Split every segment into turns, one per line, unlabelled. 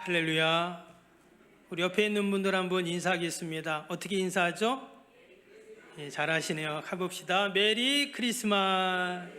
할렐루야. 우리 옆에 있는 분들 한번 인사하겠습니다. 어떻게 인사하죠? 예, 잘하시네요. 가봅시다. 메리 크리스마스.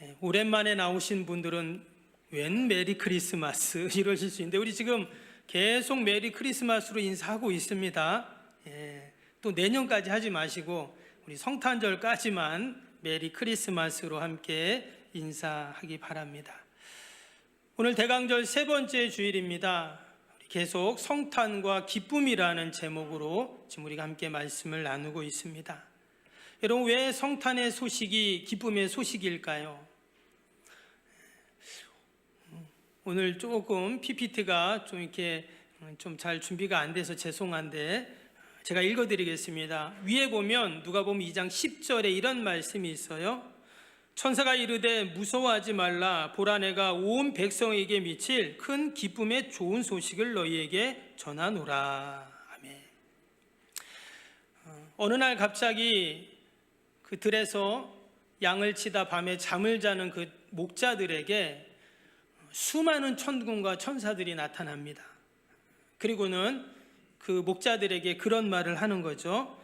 예, 오랜만에 나오신 분들은 웬 메리 크리스마스 이러실 수 있는데 우리 지금 계속 메리 크리스마스로 인사하고 있습니다. 예, 또 내년까지 하지 마시고 우리 성탄절까지만 메리 크리스마스로 함께 인사하기 바랍니다. 오늘 대강절 세 번째 주일입니다. 계속 성탄과 기쁨이라는 제목으로 지금 우리가 함께 말씀을 나누고 있습니다. 여러분, 왜 성탄의 소식이 기쁨의 소식일까요? 오늘 조금 PPT가 좀 이렇게 좀 잘 준비가 안 돼서 죄송한데 제가 읽어드리겠습니다. 위에 보면 누가복음 2장 10절에 이런 말씀이 있어요. 천사가 이르되 무서워하지 말라. 보라, 내가 온 백성에게 미칠 큰 기쁨의 좋은 소식을 너희에게 전하노라. 아멘. 어느 날 갑자기 그 들에서 양을 치다 밤에 잠을 자는 그 목자들에게 수많은 천군과 천사들이 나타납니다. 그리고는 그 목자들에게 그런 말을 하는 거죠.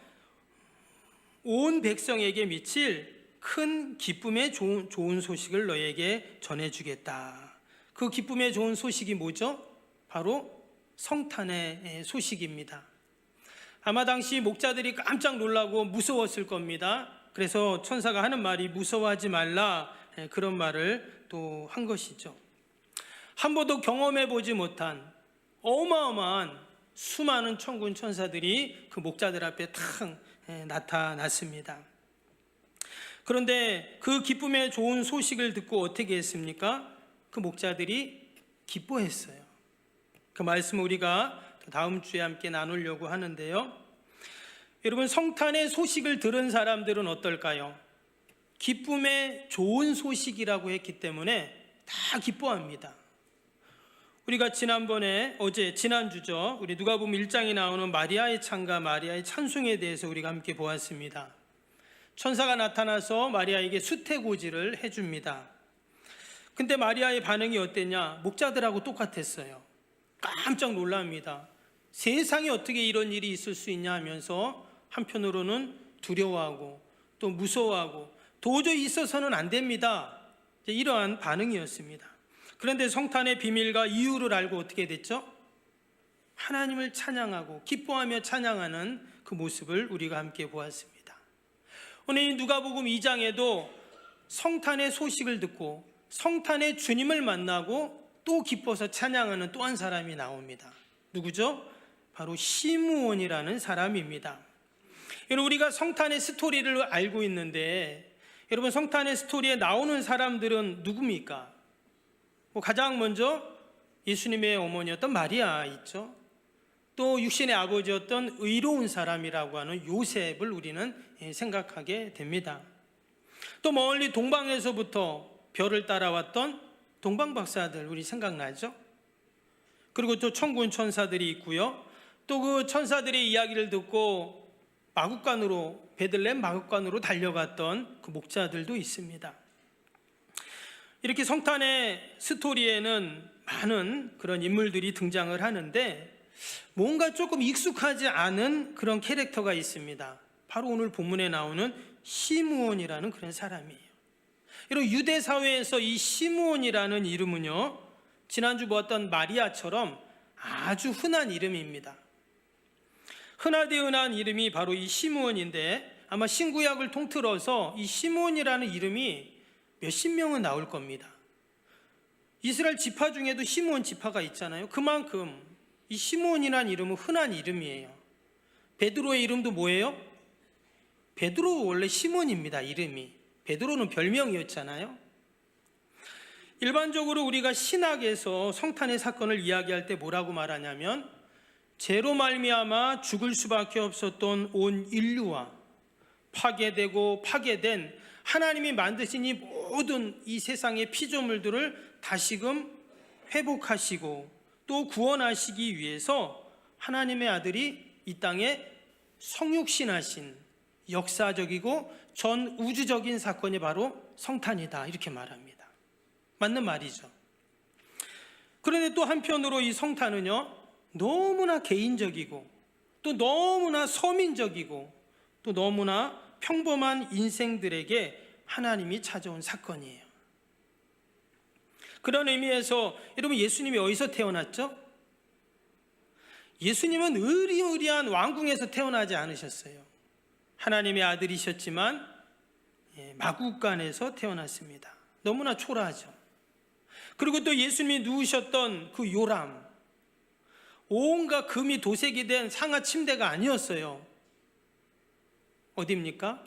온 백성에게 미칠 큰 기쁨의 좋은 소식을 너에게 전해주겠다. 그 기쁨의 좋은 소식이 뭐죠? 바로 성탄의 소식입니다. 아마 당시 목자들이 깜짝 놀라고 무서웠을 겁니다. 그래서 천사가 하는 말이 무서워하지 말라, 그런 말을 또 한 것이죠. 한 번도 경험해 보지 못한 어마어마한 수많은 천군 천사들이 그 목자들 앞에 탁 나타났습니다. 그런데 그 기쁨의 좋은 소식을 듣고 어떻게 했습니까? 그 목자들이 기뻐했어요. 그 말씀을 우리가 다음 주에 함께 나누려고 하는데요. 여러분, 성탄의 소식을 들은 사람들은 어떨까요? 기쁨의 좋은 소식이라고 했기 때문에 다 기뻐합니다. 우리가 지난주죠. 우리 누가복음 1장에 나오는 마리아의 찬가, 마리아의 찬송에 대해서 우리가 함께 보았습니다. 천사가 나타나서 마리아에게 수태고지를 해줍니다. 근데 마리아의 반응이 어땠냐? 목자들하고 똑같았어요. 깜짝 놀랍니다. 세상에 어떻게 이런 일이 있을 수 있냐 하면서 한편으로는 두려워하고 또 무서워하고 도저히 있어서는 안 됩니다. 이러한 반응이었습니다. 그런데 성탄의 비밀과 이유를 알고 어떻게 됐죠? 하나님을 찬양하고 기뻐하며 찬양하는 그 모습을 우리가 함께 보았습니다. 오늘 누가복음 2장에도 성탄의 소식을 듣고 성탄의 주님을 만나고 또 기뻐서 찬양하는 또 한 사람이 나옵니다. 누구죠? 바로 시므온이라는 사람입니다. 여러분, 우리가 성탄의 스토리를 알고 있는데 여러분, 성탄의 스토리에 나오는 사람들은 누굽니까? 가장 먼저 예수님의 어머니였던 마리아 있죠. 또 육신의 아버지였던 의로운 사람이라고 하는 요셉을 우리는 생각하게 됩니다. 또 멀리 동방에서부터 별을 따라왔던 동방박사들 우리 생각나죠? 그리고 또 천군 천사들이 있고요. 또 그 천사들의 이야기를 듣고 베들레헴 마국간으로 달려갔던 그 목자들도 있습니다. 이렇게 성탄의 스토리에는 많은 그런 인물들이 등장을 하는데 뭔가 조금 익숙하지 않은 그런 캐릭터가 있습니다. 바로 오늘 본문에 나오는 시므온이라는 그런 사람이에요. 여러분, 유대 사회에서 이 시므온이라는 이름은요, 지난주 보았던 마리아처럼 아주 흔한 이름입니다. 흔하디 흔한 이름이 바로 이 시므온인데 아마 신구약을 통틀어서 이 시므온이라는 이름이 몇십 명은 나올 겁니다. 이스라엘 지파 중에도 시므온 지파가 있잖아요. 그만큼 이 시므온이라는 이름은 흔한 이름이에요. 베드로의 이름도 뭐예요? 베드로 원래 시몬입니다. 이름이. 베드로는 별명이었잖아요. 일반적으로 우리가 신학에서 성탄의 사건을 이야기할 때 뭐라고 말하냐면 죄로 말미암아 죽을 수밖에 없었던 온 인류와 파괴되고 파괴된 하나님이 만드신 이 모든 이 세상의 피조물들을 다시금 회복하시고 또 구원하시기 위해서 하나님의 아들이 이 땅에 성육신하신 역사적이고 전 우주적인 사건이 바로 성탄이다, 이렇게 말합니다. 맞는 말이죠. 그런데 또 한편으로 이 성탄은요, 너무나 개인적이고 또 너무나 서민적이고 또 너무나 평범한 인생들에게 하나님이 찾아온 사건이에요. 그런 의미에서 여러분, 예수님이 어디서 태어났죠? 예수님은 의리의리한 왕궁에서 태어나지 않으셨어요. 하나님의 아들이셨지만 마구간에서 태어났습니다. 너무나 초라하죠. 그리고 또 예수님이 누우셨던 그 요람, 온갖 금이 도색이 된 상하 침대가 아니었어요. 어디입니까?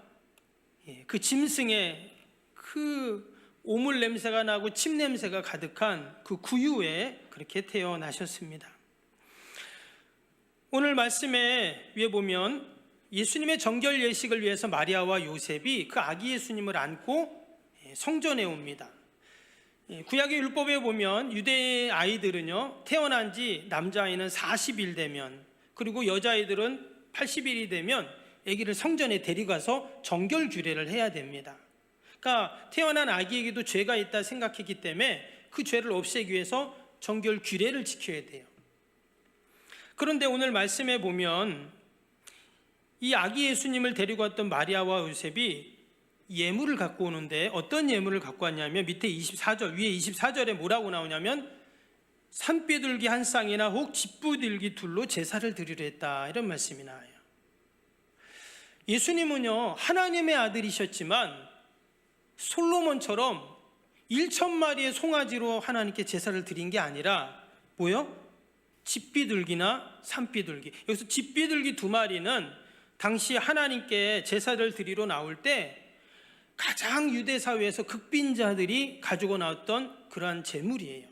그 짐승의 그 오물 냄새가 나고 침 냄새가 가득한 그 구유에 그렇게 태어나셨습니다. 오늘 말씀에 위에 보면 예수님의 정결 예식을 위해서 마리아와 요셉이 그 아기 예수님을 안고 성전에 옵니다. 구약의 율법에 보면 유대 아이들은요, 태어난 지 남자아이는 40일 되면, 그리고 여자아이들은 80일이 되면 아기를 성전에 데려가서 정결 규례를 해야 됩니다. 그러니까 태어난 아기에게도 죄가 있다 생각했기 때문에 그 죄를 없애기 위해서 정결 규례를 지켜야 돼요. 그런데 오늘 말씀에 보면 이 아기 예수님을 데리고 왔던 마리아와 요셉이 예물을 갖고 오는데, 어떤 예물을 갖고 왔냐면 밑에 24절, 위에 24절에 뭐라고 나오냐면 산비둘기 한 쌍이나 혹 집부들기 둘로 제사를 드리려 했다, 이런 말씀이 나와요. 예수님은요, 하나님의 아들이셨지만 솔로몬처럼 1,000마리의 송아지로 하나님께 제사를 드린 게 아니라 뭐요? 집비둘기나 산비둘기. 여기서 집비둘기 2마리는 당시 하나님께 제사를 드리러 나올 때 가장 유대 사회에서 극빈자들이 가지고 나왔던 그러한 제물이에요.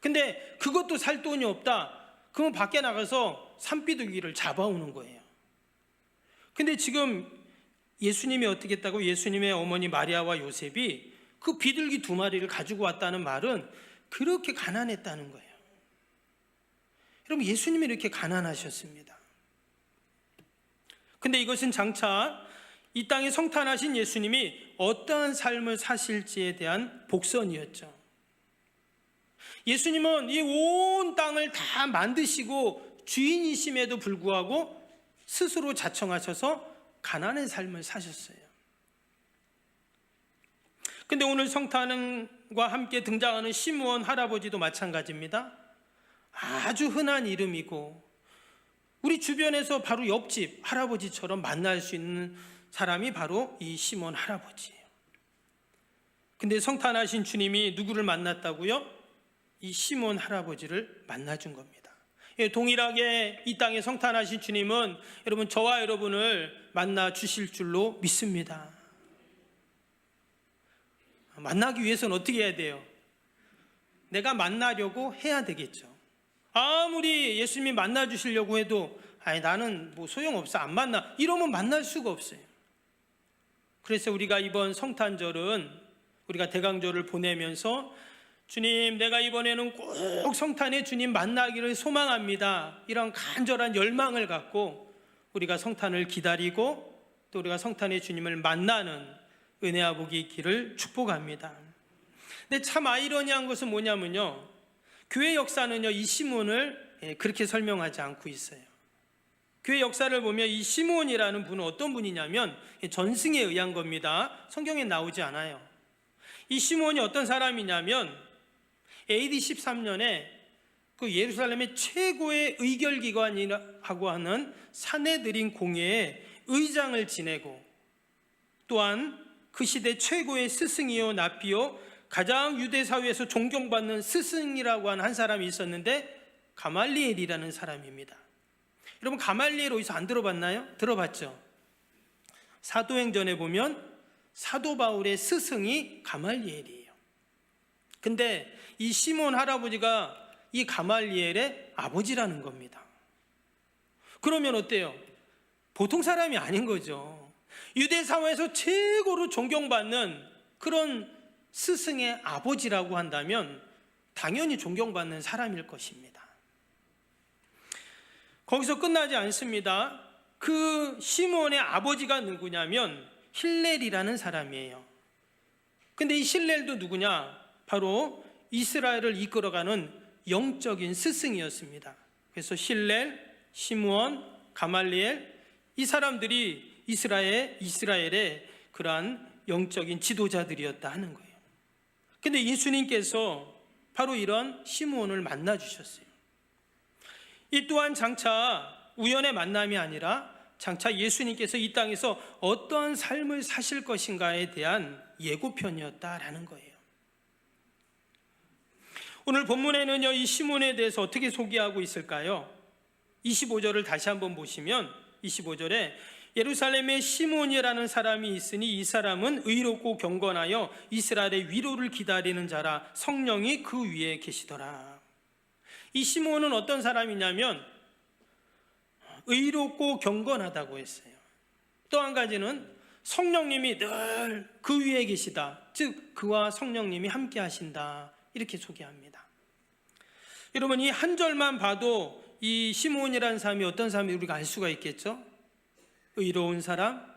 근데 그것도 살 돈이 없다, 그러면 밖에 나가서 산비둘기를 잡아오는 거예요. 근데 지금 예수님이 어떻게 했다고? 예수님의 어머니 마리아와 요셉이 그 비둘기 2마리를 가지고 왔다는 말은 그렇게 가난했다는 거예요. 여러분, 예수님이 이렇게 가난하셨습니다. 근데 이것은 장차 이 땅에 성탄하신 예수님이 어떠한 삶을 사실지에 대한 복선이었죠. 예수님은 이 온 땅을 다 만드시고 주인이심에도 불구하고 스스로 자청하셔서 가난한 삶을 사셨어요. 근데 오늘 성탄과 함께 등장하는 시므온 할아버지도 마찬가지입니다. 아주 흔한 이름이고 우리 주변에서 바로 옆집 할아버지처럼 만날 수 있는 사람이 바로 이 시므온 할아버지예요. 근데 성탄하신 주님이 누구를 만났다고요? 이 시므온 할아버지를 만나준 겁니다. 동일하게 이 땅에 성탄하신 주님은 여러분, 저와 여러분을 만나 주실 줄로 믿습니다. 만나기 위해서는 어떻게 해야 돼요? 내가 만나려고 해야 되겠죠. 아무리 예수님이 만나 주시려고 해도 나는 뭐 소용없어, 안 만나, 이러면 만날 수가 없어요. 그래서 우리가 이번 성탄절은 우리가 대강절을 보내면서 주님, 내가 이번에는 꼭 성탄에 주님 만나기를 소망합니다, 이런 간절한 열망을 갖고 우리가 성탄을 기다리고 또 우리가 성탄의 주님을 만나는 은혜와 복이 있기를 축복합니다. 근데 참 아이러니한 것은 뭐냐면요, 교회 역사는요, 이 시므온을 그렇게 설명하지 않고 있어요. 교회 역사를 보면 이 시므온이라는 분은 어떤 분이냐면 전승에 의한 겁니다. 성경에 나오지 않아요. 이 시므온이 어떤 사람이냐면 AD 13년에 그 예루살렘의 최고의 의결기관이라고 하는 산헤드린 공회의 의장을 지내고, 또한 그 시대 최고의 스승이요 나피요 가장 유대 사회에서 존경받는 스승이라고 하는 한 사람이 있었는데 가말리엘이라는 사람입니다. 여러분, 가말리엘 어디서 안 들어봤나요? 들어봤죠? 사도행전에 보면 사도 바울의 스승이 가말리엘이에요. 근데 이 시몬 할아버지가 이 가말리엘의 아버지라는 겁니다. 그러면 어때요? 보통 사람이 아닌 거죠. 유대 사회에서 최고로 존경받는 그런 스승의 아버지라고 한다면 당연히 존경받는 사람일 것입니다. 거기서 끝나지 않습니다. 그 시므온의 아버지가 누구냐면 힐렐이라는 사람이에요. 근데 이 힐렐도 누구냐? 바로 이스라엘을 이끌어가는 영적인 스승이었습니다. 그래서 힐렐, 시므온, 가말리엘, 이 사람들이 이스라엘의 그러한 영적인 지도자들이었다 하는 거예요. 근데 예수님께서 바로 이런 시므온을 만나 주셨어요. 이 또한 장차 우연의 만남이 아니라 장차 예수님께서 이 땅에서 어떠한 삶을 사실 것인가에 대한 예고편이었다라는 거예요. 오늘 본문에는요, 이 시므온에 대해서 어떻게 소개하고 있을까요? 25절을 다시 한번 보시면 25절에 예루살렘에 시므온이라는 사람이 있으니 이 사람은 의롭고 경건하여 이스라엘의 위로를 기다리는 자라, 성령이 그 위에 계시더라. 이 시므온은 어떤 사람이냐면 의롭고 경건하다고 했어요. 또 한 가지는 성령님이 늘 그 위에 계시다, 즉 그와 성령님이 함께 하신다, 이렇게 소개합니다. 여러분, 이 한 절만 봐도 이 시므온이라는 사람이 어떤 사람인지 우리가 알 수가 있겠죠? 의로운 사람,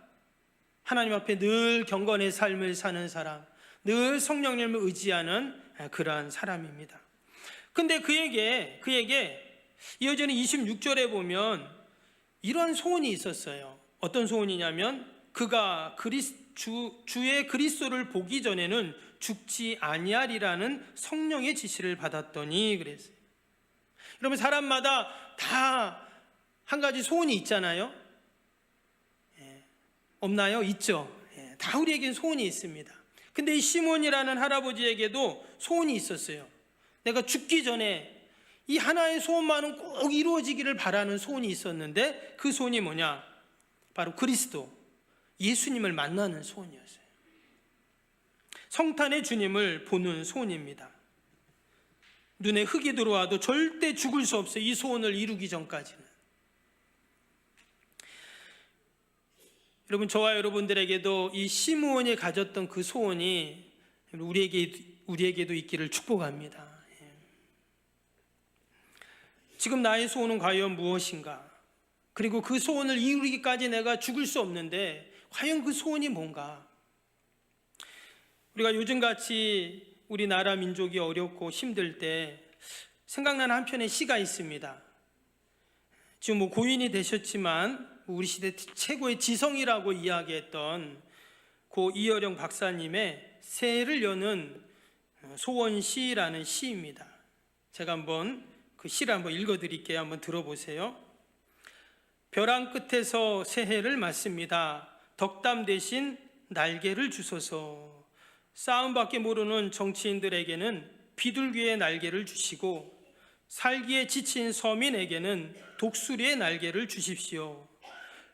하나님 앞에 늘 경건의 삶을 사는 사람, 늘 성령님을 의지하는 그러한 사람입니다. 근데 그에게 이어지는 26절에 보면 이런 소원이 있었어요. 어떤 소원이냐면 그가 주의 그리스도를 보기 전에는 죽지 아니하리라는 성령의 지시를 받았더니 그랬어요. 여러분, 사람마다 다 한 가지 소원이 있잖아요. 없나요? 있죠. 다 우리에겐 소원이 있습니다. 근데 이 시몬이라는 할아버지에게도 소원이 있었어요. 내가 죽기 전에 이 하나의 소원만은 꼭 이루어지기를 바라는 소원이 있었는데 그 소원이 뭐냐? 바로 그리스도, 예수님을 만나는 소원이었어요. 성탄의 주님을 보는 소원입니다. 눈에 흙이 들어와도 절대 죽을 수 없어요. 이 소원을 이루기 전까지는. 여러분, 저와 여러분들에게도 이 시므온이 가졌던 그 소원이 우리에게도 있기를 축복합니다. 지금 나의 소원은 과연 무엇인가? 그리고 그 소원을 이루기까지 내가 죽을 수 없는데 과연 그 소원이 뭔가? 우리가 요즘같이 우리나라 민족이 어렵고 힘들 때 생각나는 한 편의 시가 있습니다. 지금 고인이 되셨지만 우리 시대 최고의 지성이라고 이야기했던 고 이어령 박사님의 새해를 여는 소원시라는 시입니다. 제가 한번 그 시를 한번 읽어드릴게요. 한번 들어보세요. 벼랑 끝에서 새해를 맞습니다. 덕담 대신 날개를 주소서. 싸움밖에 모르는 정치인들에게는 비둘기의 날개를 주시고 살기에 지친 서민에게는 독수리의 날개를 주십시오.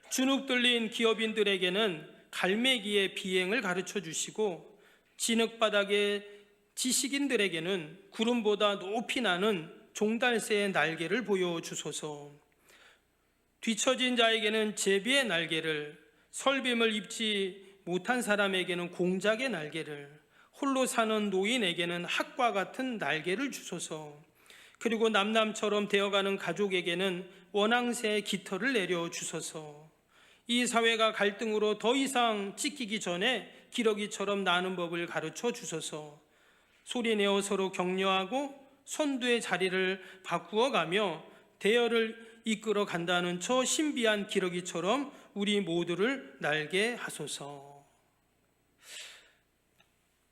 주눅 들린 기업인들에게는 갈매기의 비행을 가르쳐 주시고 진흙바닥의 지식인들에게는 구름보다 높이 나는 종달새의 날개를 보여주소서. 뒤처진 자에게는 제비의 날개를, 설빔을 입지 못한 사람에게는 공작의 날개를, 홀로 사는 노인에게는 학과 같은 날개를 주소서. 그리고 남남처럼 되어가는 가족에게는 원앙새의 깃털을 내려주소서. 이 사회가 갈등으로 더 이상 찢기기 전에 기러기처럼 나는 법을 가르쳐 주소서. 소리내어 서로 격려하고 선두의 자리를 바꾸어가며 대열을 이끌어 간다는 저 신비한 기러기처럼 우리 모두를 날게 하소서.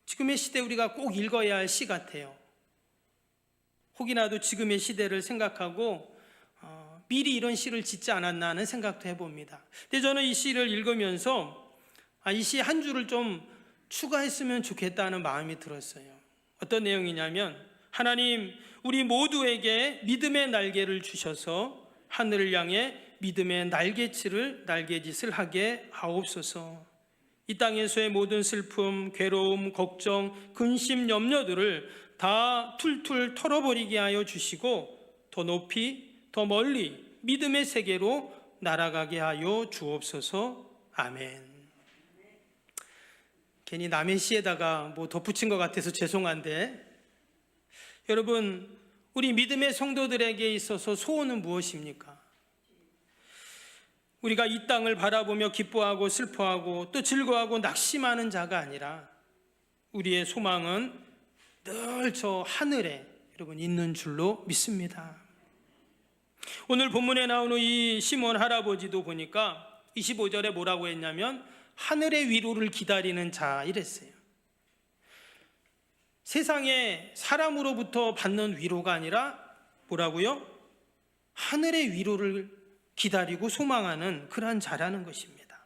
지금의 시대 우리가 꼭 읽어야 할 시 같아요. 혹이나도 지금의 시대를 생각하고 미리 이런 시를 짓지 않았나 하는 생각도 해봅니다. 근데 저는 이 시를 읽으면서 이 시 한 줄을 좀 추가했으면 좋겠다는 마음이 들었어요. 어떤 내용이냐면, 하나님, 우리 모두에게 믿음의 날개를 주셔서 하늘을 향해 믿음의 날개짓을 하게 하옵소서. 이 땅에서의 모든 슬픔, 괴로움, 걱정, 근심, 염려들을 다 툴툴 털어버리게 하여 주시고 더 높이, 더 멀리 믿음의 세계로 날아가게 하여 주옵소서. 아멘. 괜히 남의 시에다가 덧붙인 것 같아서 죄송한데, 여러분, 우리 믿음의 성도들에게 있어서 소원은 무엇입니까? 우리가 이 땅을 바라보며 기뻐하고 슬퍼하고 또 즐거워하고 낙심하는 자가 아니라 우리의 소망은 늘 저 하늘에 여러분 있는 줄로 믿습니다. 오늘 본문에 나오는 이 시몬 할아버지도 보니까 25절에 뭐라고 했냐면 하늘의 위로를 기다리는 자 이랬어요. 세상에 사람으로부터 받는 위로가 아니라 뭐라고요? 하늘의 위로를 기다리고 소망하는 그러한 자라는 것입니다.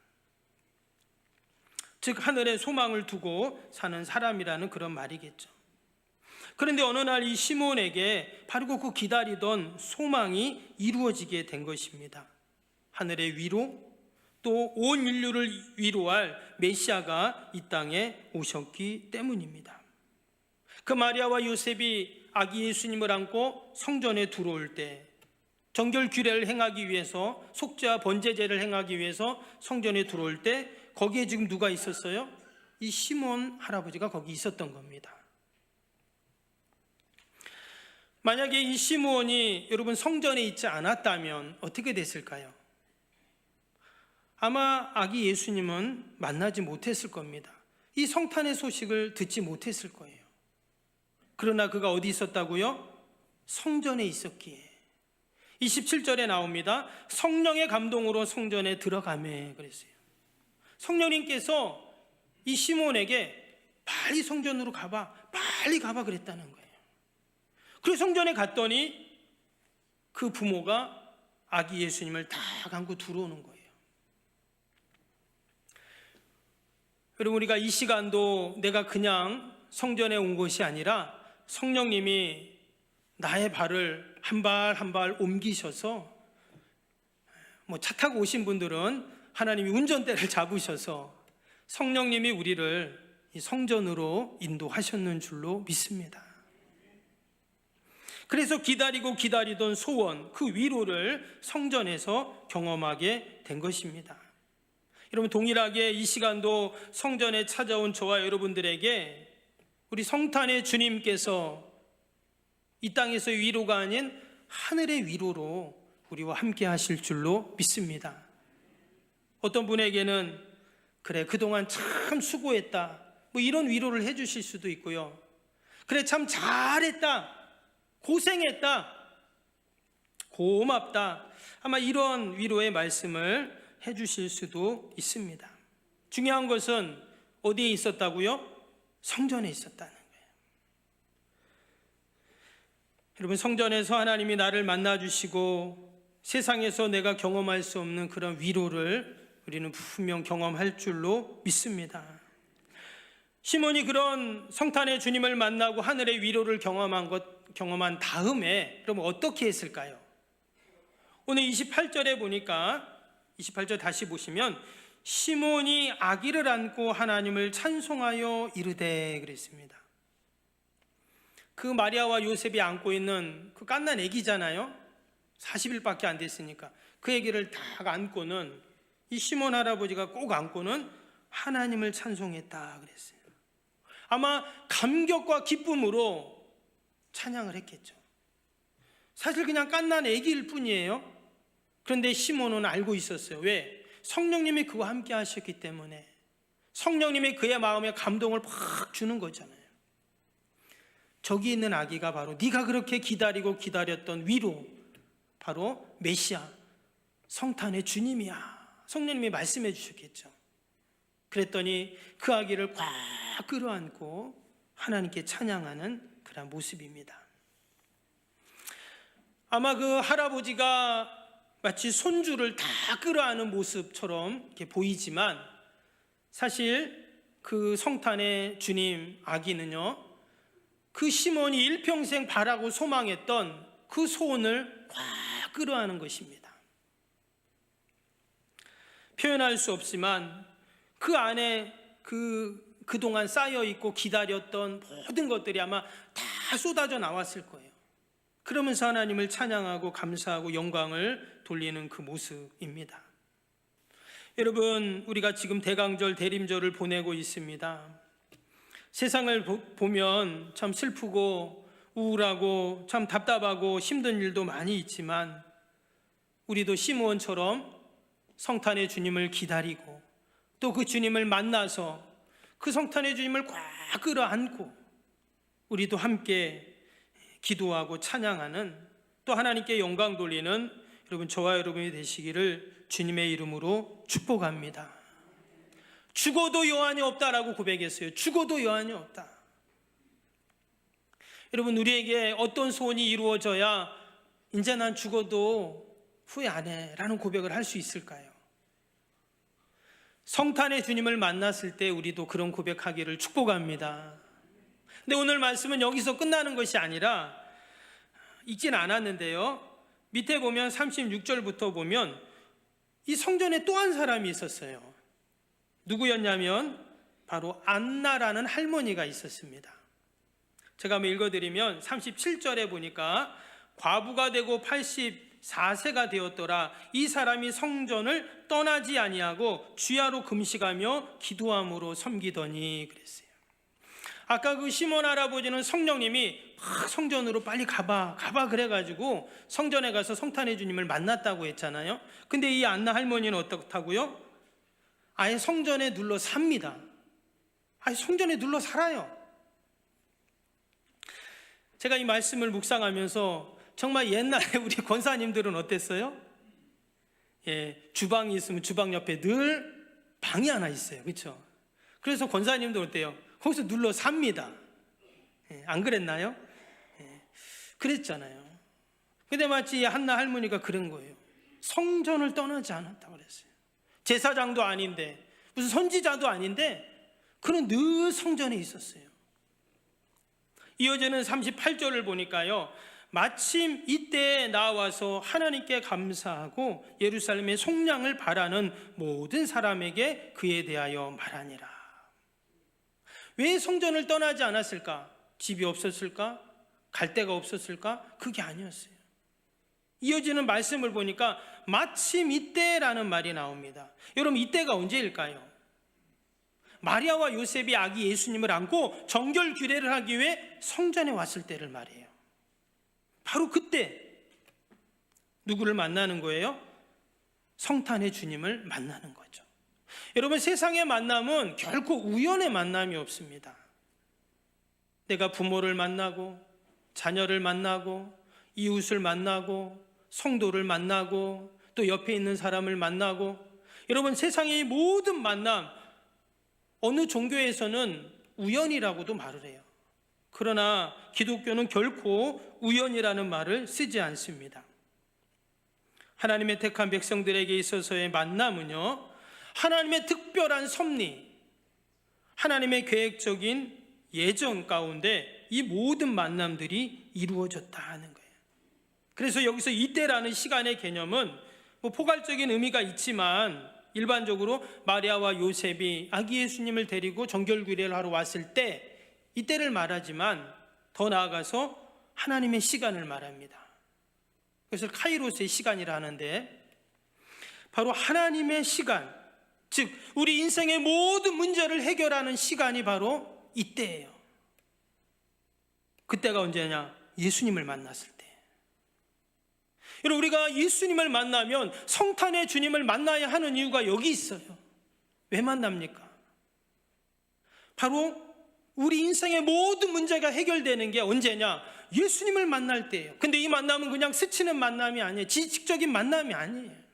즉 하늘에 소망을 두고 사는 사람이라는 그런 말이겠죠. 그런데 어느 날 이 시몬에게 바로 그 기다리던 소망이 이루어지게 된 것입니다. 하늘의 위로, 또 온 인류를 위로할 메시아가 이 땅에 오셨기 때문입니다. 그 마리아와 요셉이 아기 예수님을 안고 성전에 들어올 때 정결 규례를 행하기 위해서, 속죄와 번제제를 행하기 위해서 성전에 들어올 때 거기에 지금 누가 있었어요? 이 시몬 할아버지가 거기 있었던 겁니다. 만약에 이 시몬이 여러분 성전에 있지 않았다면 어떻게 됐을까요? 아마 아기 예수님은 만나지 못했을 겁니다. 이 성탄의 소식을 듣지 못했을 거예요. 그러나 그가 어디 있었다고요? 성전에 있었기에 27절에 나옵니다. 성령의 감동으로 성전에 들어가매 그랬어요. 성령님께서 이 시몬에게 빨리 성전으로 가봐, 빨리 가봐 그랬다는 거예요. 그래서 성전에 갔더니 그 부모가 아기 예수님을 다 안고 들어오는 거예요. 여러분, 우리가 이 시간도 내가 그냥 성전에 온 것이 아니라 성령님이 나의 발을 한 발 한 발 옮기셔서, 차 타고 오신 분들은 하나님이 운전대를 잡으셔서 성령님이 우리를 이 성전으로 인도하셨는 줄로 믿습니다. 그래서 기다리던 소원, 그 위로를 성전에서 경험하게 된 것입니다. 여러분, 동일하게 이 시간도 성전에 찾아온 저와 여러분들에게 우리 성탄의 주님께서 이 땅에서의 위로가 아닌 하늘의 위로로 우리와 함께 하실 줄로 믿습니다. 어떤 분에게는 그래 그동안 참 수고했다 이런 위로를 해주실 수도 있고요. 그래 참 잘했다, 고생했다, 고맙다, 아마 이런 위로의 말씀을 해주실 수도 있습니다. 중요한 것은 어디에 있었다고요? 성전에 있었다는 거예요. 여러분, 성전에서 하나님이 나를 만나주시고 세상에서 내가 경험할 수 없는 그런 위로를 우리는 분명 경험할 줄로 믿습니다. 시몬이 그런 성탄의 주님을 만나고 하늘의 위로를 경험한 다음에 그럼 어떻게 했을까요? 오늘 28절에 보니까 28절 다시 보시면 시몬이 아기를 안고 하나님을 찬송하여 이르되 그랬습니다. 그 마리아와 요셉이 안고 있는 그 갓난 아기잖아요. 40일밖에 안 됐으니까 그 아기를 딱 안고는 이 시몬 할아버지가 꼭 안고는 하나님을 찬송했다 그랬어요. 아마 감격과 기쁨으로 찬양을 했겠죠. 사실 그냥 갓난 아기일 뿐이에요. 그런데 시몬은 알고 있었어요. 왜? 성령님이 그와 함께 하셨기 때문에. 성령님이 그의 마음에 감동을 팍 주는 거잖아요. 저기 있는 아기가 바로 네가 그렇게 기다리고 기다렸던 위로, 바로 메시아, 성탄의 주님이야. 성령님이 말씀해 주셨겠죠. 그랬더니 그 아기를 꽉 끌어안고 하나님께 찬양하는 그런 모습입니다. 아마 그 할아버지가 마치 손주를 다 끌어안는 모습처럼 이렇게 보이지만 사실 그 성탄의 주님 아기는요, 그 시몬이 일평생 바라고 소망했던 그 소원을 꽉 끌어안는 것입니다. 표현할 수 없지만 그 안에 그동안 쌓여있고 기다렸던 모든 것들이 아마 다 쏟아져 나왔을 거예요. 그러면서 하나님을 찬양하고 감사하고 영광을 돌리는 그 모습입니다. 여러분, 우리가 지금 대강절 대림절을 보내고 있습니다. 세상을 보면 참 슬프고 우울하고 참 답답하고 힘든 일도 많이 있지만 우리도 시므온처럼 성탄의 주님을 기다리고 또 그 주님을 만나서 그 성탄의 주님을 꽉 끌어안고 우리도 함께 기도하고 찬양하는, 또 하나님께 영광 돌리는 여러분, 저와 여러분이 되시기를 주님의 이름으로 축복합니다. 죽어도 여한이 없다라고 고백했어요. 죽어도 여한이 없다. 여러분, 우리에게 어떤 소원이 이루어져야 이제 난 죽어도 후회 안 해 라는 고백을 할 수 있을까요? 성탄의 주님을 만났을 때 우리도 그런 고백하기를 축복합니다. 근데 오늘 말씀은 여기서 끝나는 것이 아니라, 읽진 않았는데요, 밑에 보면 36절부터 보면 이 성전에 또 한 사람이 있었어요. 누구였냐면 바로 안나라는 할머니가 있었습니다. 제가 한번 읽어드리면 37절에 보니까 과부가 되고 84세가 되었더라. 이 사람이 성전을 떠나지 아니하고 주야로 금식하며 기도함으로 섬기더니 그랬어요. 아까 그 시몬 할아버지는 성령님이 성전으로 빨리 가봐 그래가지고 성전에 가서 성탄의 주님을 만났다고 했잖아요. 근데 이 안나 할머니는 어떻다고요? 아예 성전에 눌러 삽니다. 아예 성전에 눌러 살아요. 제가 이 말씀을 묵상하면서 정말 옛날에 우리 권사님들은 어땠어요? 주방이 있으면 주방 옆에 늘 방이 하나 있어요. 그렇죠? 그래서 권사님도 어때요? 거기서 눌러 삽니다. 안 그랬나요? 그랬잖아요. 근데 마치 한나 할머니가 그런 거예요. 성전을 떠나지 않았다고 그랬어요. 제사장도 아닌데, 무슨 선지자도 아닌데 그는 늘 성전에 있었어요. 이어지는 38절을 보니까요, 마침 이때에 나와서 하나님께 감사하고 예루살렘의 속량을 바라는 모든 사람에게 그에 대하여 말하니라. 왜 성전을 떠나지 않았을까? 집이 없었을까? 갈 데가 없었을까? 그게 아니었어요. 이어지는 말씀을 보니까 마침 이때라는 말이 나옵니다. 여러분, 이때가 언제일까요? 마리아와 요셉이 아기 예수님을 안고 정결 규례를 하기 위해 성전에 왔을 때를 말해요. 바로 그때 누구를 만나는 거예요? 성탄의 주님을 만나는 거죠. 여러분, 세상의 만남은 결코 우연의 만남이 없습니다. 내가 부모를 만나고 자녀를 만나고 이웃을 만나고 성도를 만나고 또 옆에 있는 사람을 만나고, 여러분, 세상의 모든 만남, 어느 종교에서는 우연이라고도 말을 해요. 그러나 기독교는 결코 우연이라는 말을 쓰지 않습니다. 하나님의 택한 백성들에게 있어서의 만남은요, 하나님의 특별한 섭리, 하나님의 계획적인 예정 가운데 이 모든 만남들이 이루어졌다 하는 거예요. 그래서 여기서 이때라는 시간의 개념은 포괄적인 의미가 있지만, 일반적으로 마리아와 요셉이 아기 예수님을 데리고 정결규례를 하러 왔을 때 이때를 말하지만, 더 나아가서 하나님의 시간을 말합니다. 그것을 카이로스의 시간이라 하는데, 바로 하나님의 시간, 즉 우리 인생의 모든 문제를 해결하는 시간이 바로 이때예요. 그때가 언제냐? 예수님을 만났을 때. 여러분, 우리가 예수님을 만나면 성탄의 주님을 만나야 하는 이유가 여기 있어요. 왜 만납니까? 바로 우리 인생의 모든 문제가 해결되는 게 언제냐? 예수님을 만날 때예요. 근데 이 만남은 그냥 스치는 만남이 아니에요. 지식적인 만남이 아니에요.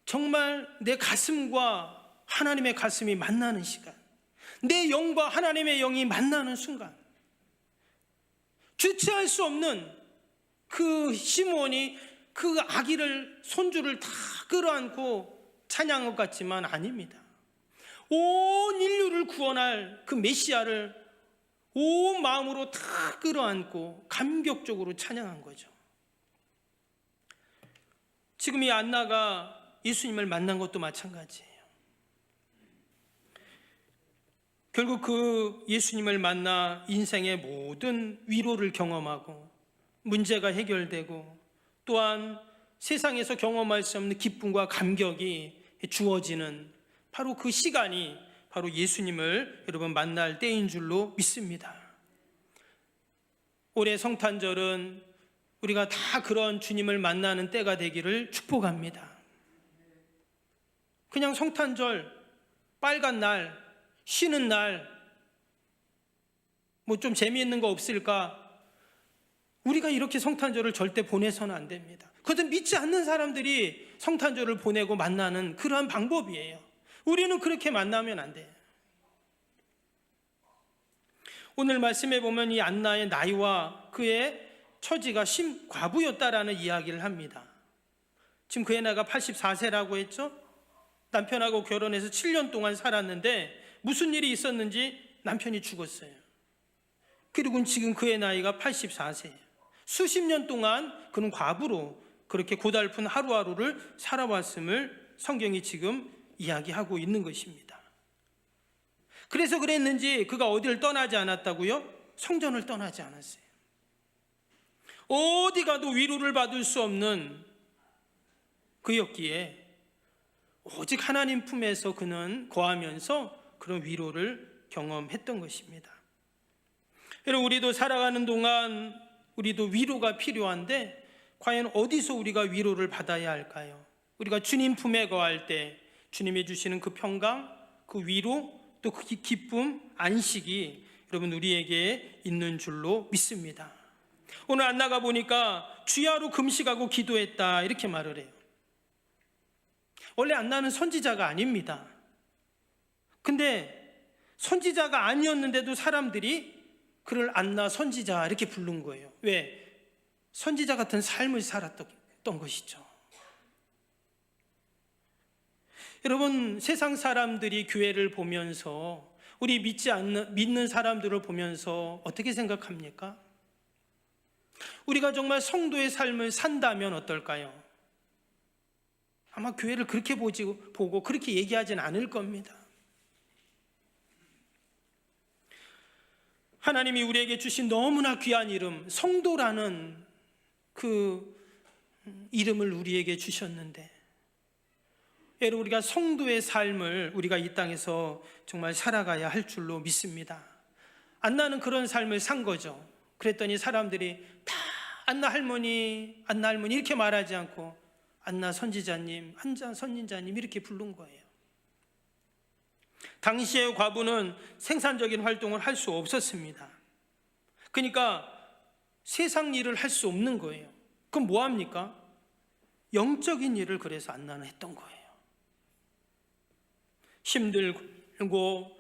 정말 내 가슴과 하나님의 가슴이 만나는 시간, 내 영과 하나님의 영이 만나는 순간, 주체할 수 없는 그 시므온이 그 아기를, 손주를 다 끌어안고 찬양한 것 같지만 아닙니다. 온 인류를 구원할 그 메시아를 온 마음으로 다 끌어안고 감격적으로 찬양한 거죠. 지금 이 안나가 예수님을 만난 것도 마찬가지예요. 결국 그 예수님을 만나 인생의 모든 위로를 경험하고 문제가 해결되고, 또한 세상에서 경험할 수 없는 기쁨과 감격이 주어지는 바로 그 시간이 바로 예수님을 여러분 만날 때인 줄로 믿습니다. 올해 성탄절은 우리가 다 그런 주님을 만나는 때가 되기를 축복합니다. 그냥 성탄절, 빨간 날, 쉬는 날, 뭐 좀 재미있는 거 없을까? 우리가 이렇게 성탄절을 절대 보내서는 안 됩니다. 그것은 믿지 않는 사람들이 성탄절을 보내고 만나는 그러한 방법이에요. 우리는 그렇게 만나면 안 돼요. 오늘 말씀에 보면 이 안나의 나이와 그의 처지가 과부였다라는 이야기를 합니다. 지금 그의 나이가 84세라고 했죠? 남편하고 결혼해서 7년 동안 살았는데 무슨 일이 있었는지 남편이 죽었어요. 그리고 지금 그의 나이가 84세예요. 수십 년 동안 그는 과부로 그렇게 고달픈 하루하루를 살아왔음을 성경이 지금 이야기하고 있는 것입니다. 그래서 그랬는지 그가 어디를 떠나지 않았다고요? 성전을 떠나지 않았어요. 어디 가도 위로를 받을 수 없는 그였기에 오직 하나님 품에서 그는 거하면서 그런 위로를 경험했던 것입니다. 여러분, 우리도 살아가는 동안 우리도 위로가 필요한데 과연 어디서 우리가 위로를 받아야 할까요? 우리가 주님 품에 거할 때 주님이 주시는 그 평강, 그 위로, 또 그 기쁨, 안식이 여러분 우리에게 있는 줄로 믿습니다. 오늘 안나가 보니까 주야로 금식하고 기도했다 이렇게 말을 해요. 원래 안나는 선지자가 아닙니다. 근데 선지자가 아니었는데도 사람들이 그를 안나 선지자 이렇게 부른 거예요. 왜? 선지자 같은 삶을 살았던 것이죠. 여러분, 세상 사람들이 교회를 보면서 우리 믿는 사람들을 보면서 어떻게 생각합니까? 우리가 정말 성도의 삶을 산다면 어떨까요? 아마 교회를 그렇게 보고 그렇게 얘기하진 않을 겁니다. 하나님이 우리에게 주신 너무나 귀한 이름, 성도라는 그 이름을 우리에게 주셨는데 여러분, 우리가 성도의 삶을 우리가 이 땅에서 정말 살아가야 할 줄로 믿습니다. 안나는 그런 삶을 산 거죠. 그랬더니 사람들이 다 안나 할머니 이렇게 말하지 않고 안나 선지자님, 한자 선지자님 이렇게 부른 거예요. 당시의 과부는 생산적인 활동을 할 수 없었습니다. 그러니까 세상 일을 할 수 없는 거예요. 그럼 뭐 합니까? 영적인 일을 그래서 안나는 했던 거예요. 힘들고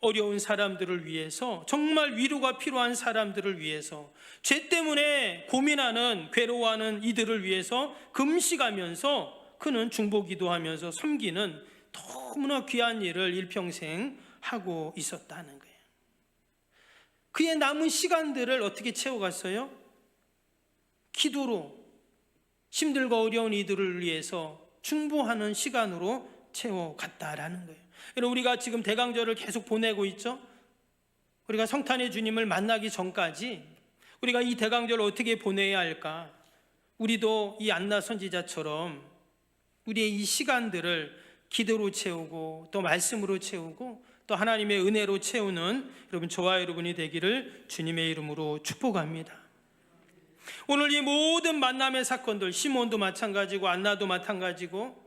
어려운 사람들을 위해서, 정말 위로가 필요한 사람들을 위해서, 죄 때문에 고민하는, 괴로워하는 이들을 위해서 금식하면서 그는 중보기도하면서 섬기는 너무나 귀한 일을 일평생 하고 있었다는 거예요. 그의 남은 시간들을 어떻게 채워갔어요? 기도로, 힘들고 어려운 이들을 위해서 중보하는 시간으로 채워갔다라는 거예요. 여러분, 우리가 지금 대강절을 계속 보내고 있죠? 우리가 성탄의 주님을 만나기 전까지 우리가 이 대강절을 어떻게 보내야 할까? 우리도 이 안나 선지자처럼 우리의 이 시간들을 기도로 채우고 또 말씀으로 채우고 또 하나님의 은혜로 채우는 여러분, 저와 여러분이 되기를 주님의 이름으로 축복합니다. 오늘 이 모든 만남의 사건들, 시몬도 마찬가지고 안나도 마찬가지고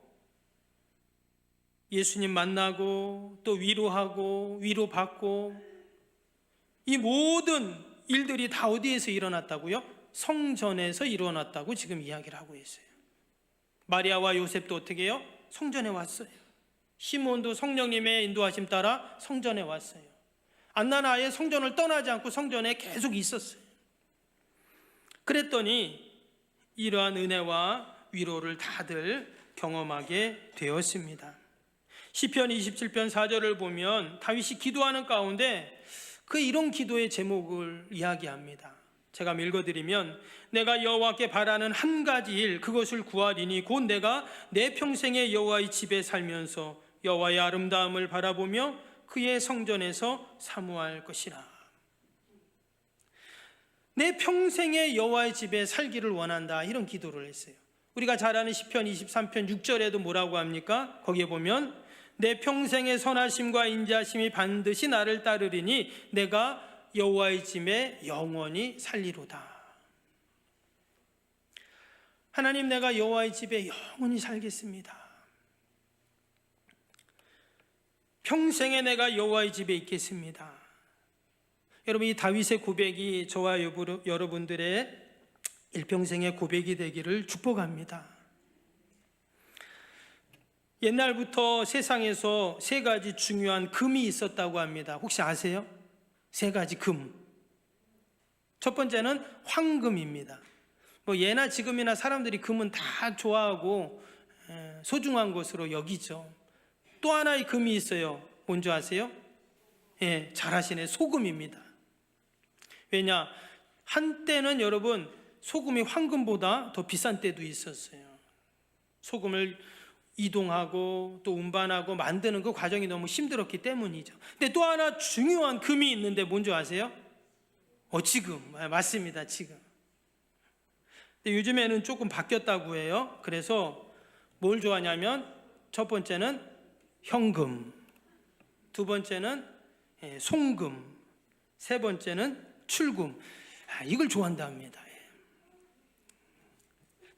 예수님 만나고 또 위로하고 위로받고 이 모든 일들이 다 어디에서 일어났다고요? 성전에서 일어났다고 지금 이야기를 하고 있어요. 마리아와 요셉도 어떻게 해요? 성전에 왔어요. 시몬도 성령님의 인도하심 따라 성전에 왔어요. 안나는 아예 성전을 떠나지 않고 성전에 계속 있었어요. 그랬더니 이러한 은혜와 위로를 다들 경험하게 되었습니다. 시편 27편 4절을 보면 다윗이 기도하는 가운데 그 이런 기도의 제목을 이야기합니다. 제가 읽어드리면, 내가 여호와께 바라는 한 가지 일, 그것을 구하리니 곧 내가 내 평생에 여호와의 집에 살면서 여호와의 아름다움을 바라보며 그의 성전에서 사모할 것이라. 내 평생에 여호와의 집에 살기를 원한다, 이런 기도를 했어요. 우리가 잘 아는 시편 23편 6절에도 뭐라고 합니까? 거기에 보면 내 평생의 선하심과 인자심이 반드시 나를 따르리니 내가 여호와의 집에 영원히 살리로다. 하나님, 내가 여호와의 집에 영원히 살겠습니다. 평생에 내가 여호와의 집에 있겠습니다. 여러분, 이 다윗의 고백이 저와 여러분들의 일평생의 고백이 되기를 축복합니다. 옛날부터 세상에서 세 가지 중요한 금이 있었다고 합니다. 혹시 아세요? 세 가지 금. 첫 번째는 황금입니다. 뭐 예나 지금이나 사람들이 금은 다 좋아하고 소중한 것으로 여기죠. 또 하나의 금이 있어요. 뭔지 아세요? 예, 잘 아시네. 소금입니다. 왜냐? 한때는 여러분, 소금이 황금보다 더 비싼 때도 있었어요. 소금을 이동하고 또 운반하고 만드는 그 과정이 너무 힘들었기 때문이죠. 근데 또 하나 중요한 금이 있는데 뭔지 아세요? 지금. 맞습니다. 지금. 근데 요즘에는 조금 바뀌었다고 해요. 그래서 뭘 좋아하냐면, 첫 번째는 현금, 두 번째는 송금, 세 번째는 출금. 이걸 좋아한답니다.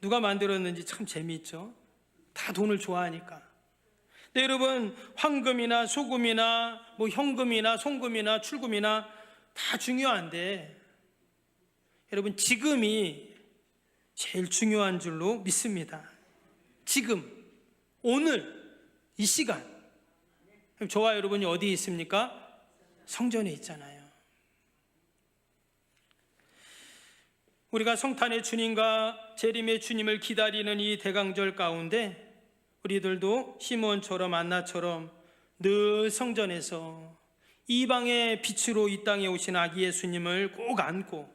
누가 만들었는지 참 재미있죠. 다 돈을 좋아하니까. 근데 여러분, 황금이나 소금이나 뭐 현금이나 송금이나 출금이나 다 중요한데, 여러분, 지금이 제일 중요한 줄로 믿습니다. 지금, 오늘, 이 시간. 저와 여러분이 어디에 있습니까? 성전에 있잖아요. 우리가 성탄의 주님과 재림의 주님을 기다리는 이 대강절 가운데 우리들도 시므온처럼 안나처럼 늘 성전에서 이방의 빛으로 이 땅에 오신 아기 예수님을 꼭 안고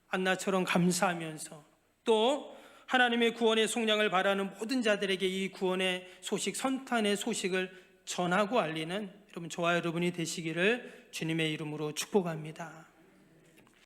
안나처럼 감사하면서, 또 하나님의 구원의 속량을 바라는 모든 자들에게 이 구원의 소식, 성탄의 소식을 전하고 알리는 여러분, 저와 여러분이 되시기를 주님의 이름으로 축복합니다.